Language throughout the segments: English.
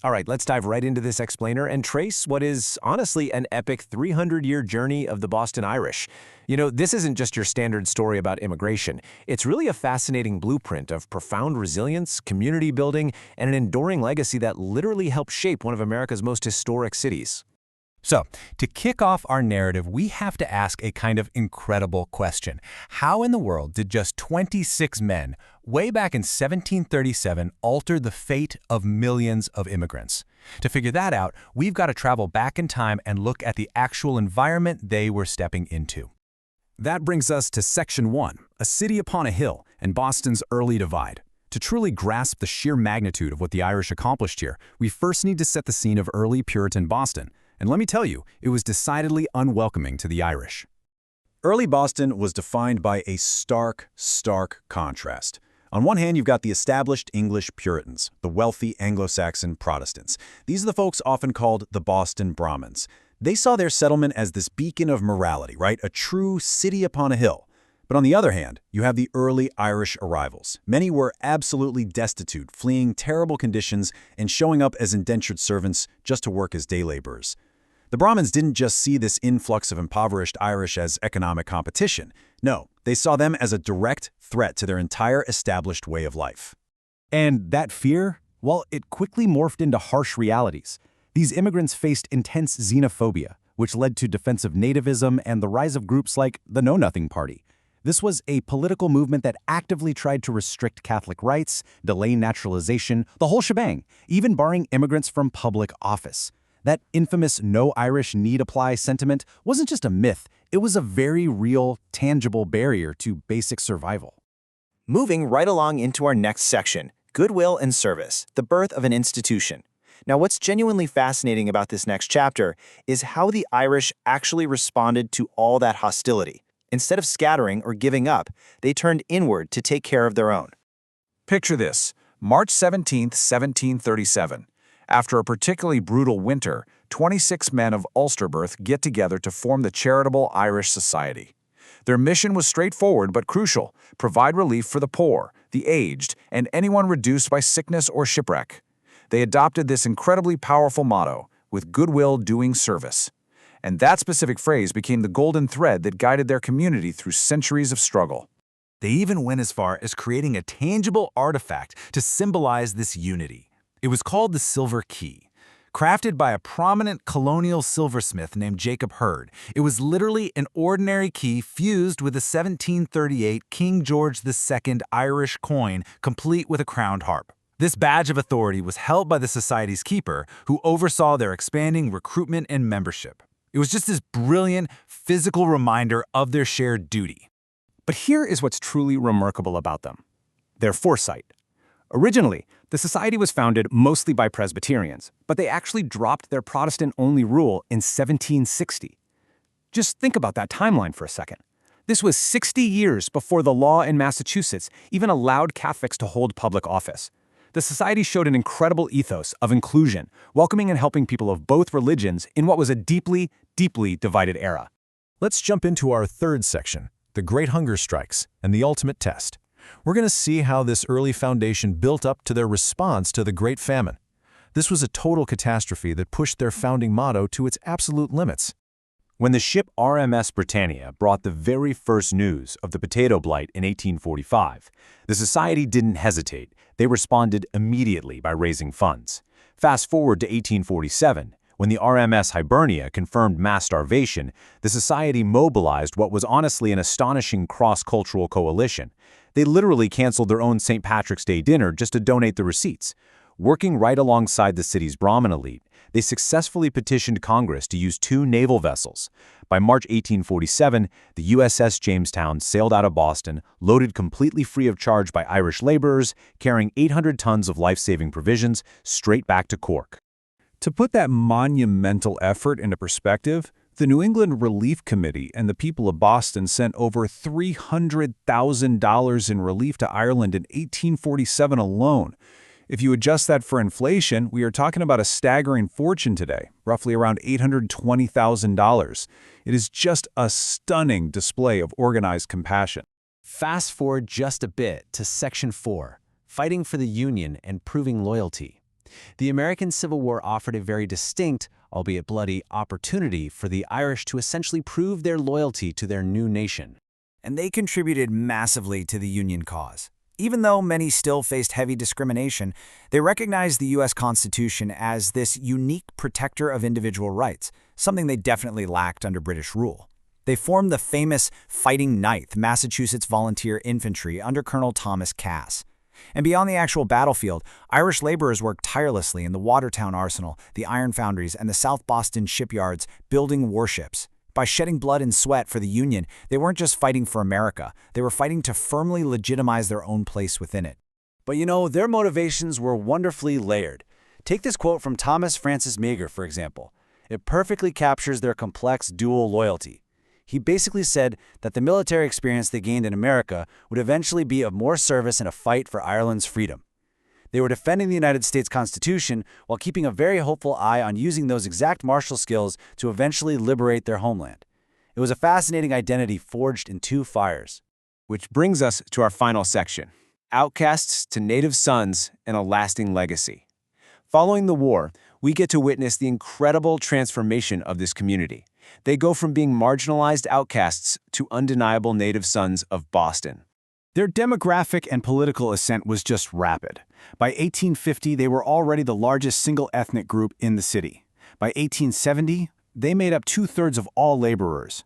All right, let's dive right into this explainer and trace what is honestly an epic 300-year journey of the Boston Irish. This isn't just your standard story about immigration. It's really a fascinating blueprint of profound resilience, community building, and an enduring legacy that literally helped shape one of America's most historic cities. So, to kick off our narrative, we have to ask a kind of incredible question. How in the world did just 26 men, way back in 1737, alter the fate of millions of immigrants? To figure that out, we've got to travel back in time and look at the actual environment they were stepping into. That brings us to Section 1, A City Upon a Hill, and Boston's Early Divide. To truly grasp the sheer magnitude of what the Irish accomplished here, we first need to set the scene of early Puritan Boston. And let me tell you, it was decidedly unwelcoming to the Irish. Early Boston was defined by a stark contrast. On one hand, you've got the established English Puritans, the wealthy Anglo-Saxon Protestants. These are the folks often called the Boston Brahmins. They saw their settlement as this beacon of morality, right? A true city upon a hill. But on the other hand, you have the early Irish arrivals. Many were absolutely destitute, fleeing terrible conditions and showing up as indentured servants just to work as day laborers. The Brahmins didn't just see this influx of impoverished Irish as economic competition. No, they saw them as a direct threat to their entire established way of life. And that fear, well, it quickly morphed into harsh realities. These immigrants faced intense xenophobia, which led to defensive nativism and the rise of groups like the Know Nothing Party. This was a political movement that actively tried to restrict Catholic rights, delay naturalization, the whole shebang, even barring immigrants from public office. That infamous "no Irish need apply" sentiment wasn't just a myth, it was a very real, tangible barrier to basic survival. Moving right along into our next section, goodwill and service, the birth of an institution. Now, what's genuinely fascinating about this next chapter is how the Irish actually responded to all that hostility. Instead of scattering or giving up, they turned inward to take care of their own. Picture this, March 17, 1737. After a particularly brutal winter, 26 men of Ulster birth get together to form the Charitable Irish Society. Their mission was straightforward but crucial: provide relief for the poor, the aged, and anyone reduced by sickness or shipwreck. They adopted this incredibly powerful motto, with goodwill doing service. And that specific phrase became the golden thread that guided their community through centuries of struggle. They even went as far as creating a tangible artifact to symbolize this unity. It was called the Silver Key. Crafted by a prominent colonial silversmith named Jacob Hurd, it was literally an ordinary key fused with a 1738 King George II Irish coin, complete with a crowned harp. This badge of authority was held by the society's keeper, who oversaw their expanding recruitment and membership. It was just this brilliant, physical reminder of their shared duty. But here is what's truly remarkable about them: their foresight. Originally, the society was founded mostly by Presbyterians, but they actually dropped their Protestant-only rule in 1760. Just think about that timeline for a second. This was 60 years before the law in Massachusetts even allowed Catholics to hold public office. The society showed an incredible ethos of inclusion, welcoming and helping people of both religions in what was a deeply divided era. Let's jump into our third section, the Great Hunger Strikes and the Ultimate Test. We're going to see how this early foundation built up to their response to the Great Famine. This was a total catastrophe that pushed their founding motto to its absolute limits. When the ship RMS Britannia brought the very first news of the potato blight in 1845, the society didn't hesitate. They responded immediately by raising funds. Fast forward to 1847, when the RMS Hibernia confirmed mass starvation, the society mobilized what was honestly an astonishing cross-cultural coalition. They literally canceled their own St. Patrick's Day dinner just to donate the receipts. Working right alongside the city's Brahmin elite, they successfully petitioned Congress to use 2 naval vessels. By March 1847, the USS Jamestown sailed out of Boston, loaded completely free of charge by Irish laborers, carrying 800 tons of life-saving provisions straight back to Cork. To put that monumental effort into perspective, the New England Relief Committee and the people of Boston sent over $300,000 in relief to Ireland in 1847 alone. If you adjust that for inflation, we are talking about a staggering fortune today, roughly around $820,000. It is just a stunning display of organized compassion. Fast forward just a bit to Section 4, fighting for the Union and proving loyalty. The American Civil War offered a very distinct, albeit bloody, opportunity for the Irish to essentially prove their loyalty to their new nation. And they contributed massively to the Union cause. Even though many still faced heavy discrimination, they recognized the U.S. Constitution as this unique protector of individual rights, something they definitely lacked under British rule. They formed the famous Fighting Ninth Massachusetts Volunteer Infantry under Colonel Thomas Cass. And beyond the actual battlefield, Irish laborers worked tirelessly in the Watertown Arsenal, the iron foundries, and the South Boston shipyards, building warships. By shedding blood and sweat for the Union, they weren't just fighting for America, they were fighting to firmly legitimize their own place within it. But you know, their motivations were wonderfully layered. Take this quote from Thomas Francis Meagher, for example. It perfectly captures their complex dual loyalty. He basically said that the military experience they gained in America would eventually be of more service in a fight for Ireland's freedom. They were defending the United States Constitution while keeping a very hopeful eye on using those exact martial skills to eventually liberate their homeland. It was a fascinating identity forged in two fires. Which brings us to our final section, outcasts to native sons and a lasting legacy. Following the war, we get to witness the incredible transformation of this community. They go from being marginalized outcasts to undeniable native sons of Boston. Their demographic and political ascent was just rapid. By 1850, they were already the largest single ethnic group in the city. By 1870, they made up 2/3 of all laborers.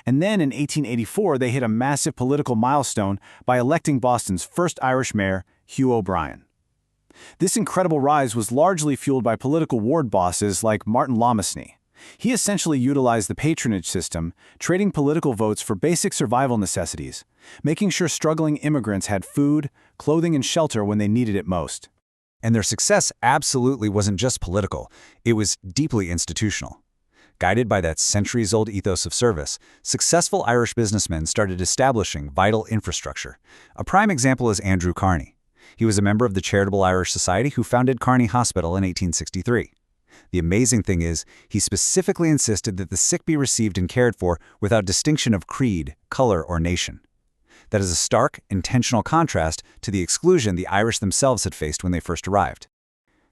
And then in 1884, they hit a massive political milestone by electing Boston's first Irish mayor, Hugh O'Brien. This incredible rise was largely fueled by political ward bosses like Martin Lomasney. He essentially utilized the patronage system, trading political votes for basic survival necessities, making sure struggling immigrants had food, clothing, and shelter when they needed it most. And their success absolutely wasn't just political, it was deeply institutional. Guided by that centuries-old ethos of service, successful Irish businessmen started establishing vital infrastructure. A prime example is Andrew Carney. He was a member of the Charitable Irish Society who founded Carney Hospital in 1863. The amazing thing is, he specifically insisted that the sick be received and cared for without distinction of creed, color, or nation. That is a stark, intentional contrast to the exclusion the Irish themselves had faced when they first arrived.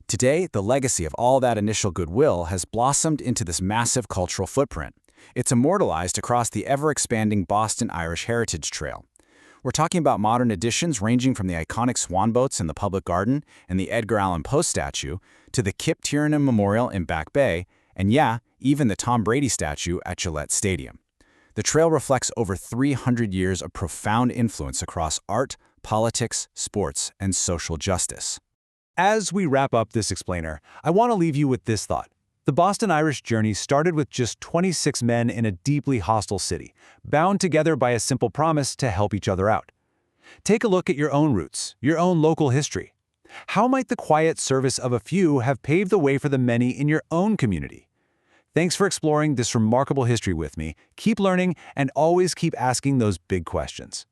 Today, the legacy of all that initial goodwill has blossomed into this massive cultural footprint. It's immortalized across the ever-expanding Boston Irish Heritage Trail. We're talking about modern additions ranging from the iconic swan boats in the public garden and the Edgar Allan Poe statue to the Kip Tiernan Memorial in Back Bay, and yeah, even the Tom Brady statue at Gillette Stadium. The trail reflects over 300 years of profound influence across art, politics, sports, and social justice. As we wrap up this explainer, I want to leave you with this thought. The Boston Irish journey started with just 26 men in a deeply hostile city, bound together by a simple promise to help each other out. Take a look at your own roots, your own local history. How might the quiet service of a few have paved the way for the many in your own community? Thanks for exploring this remarkable history with me. Keep learning and always keep asking those big questions.